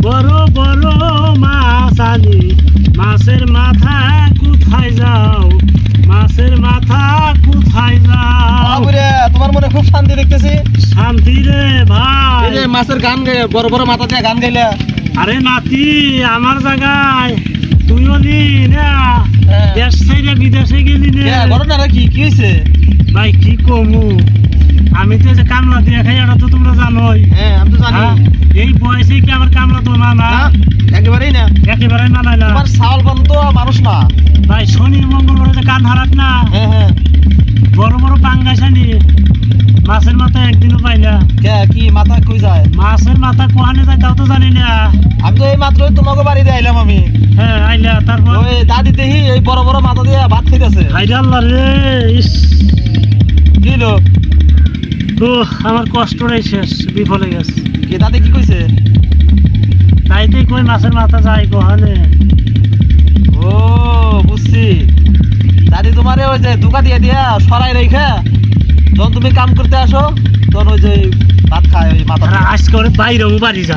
বড় বড় মাছ আনি, মাছের মাথা কোথায় যাও, মাছের মাথা কোথায় যাও? বাবুরে, তোমার মনে খুব শান্তি দেখতেছি। শান্তি রে এই ভাই। যে মাছের গান গাই, বড় বড় মাথা দিয়ে গান গাইলা। আরে নাতি, আমার জায়গায় তুইও নি না, হ্যাঁ। দেশ ছেড়ে বিদেশে গেলি নে। ঘটনাটা কি কি হয়েছে? ভাই কি কমু, আমি তো এই যে কামলা দিয়ে খাই, এটা তো তোমরা জানোই। হ্যাঁ, আমি তো জানি। হ্যাঁ, এই বয়সে কি আমার কামলা তো না না, না, একেবারেই না। একেবারে মানায় না। তোমার চাউল পান তো মানুষ না। ভাই শনি মঙ্গলবার যে কান হারাত না, হ্যাঁ হ্যাঁ। বড় বড় পাঙ্গাস আনি, মাছের মাথা একদিনও পাই না। কি মাথা কই যায়? মাছের মাথা কোহানে যায় তাও তো জানি না। আমি তো এই মাত্র তোমাকে বাড়িতে আইলাম আমি। হ্যাঁ আইলা, তারপর ওই দাদি দেখি এই বড় বড় মাথা দিয়ে ভাত খাইতেছে। ভাইরে আল্লাহ রে, ইস, কি হলো? আমার কষ্টটাই শেষ, বিফলে গেছে। কি দাদি কি কইছে? তাইতেই কই মাছের মাথা যায় কোহানে। ও বুঝছি, দাদি তোমারে ওই যে ধোকা দিয়ে দিয়া সরাই রেখা যখন তুমি কাম করতে আসো তখন ওই যে ভাত খায় ওই মাথা। আজকে ওর বাইরে বাড়ি যা।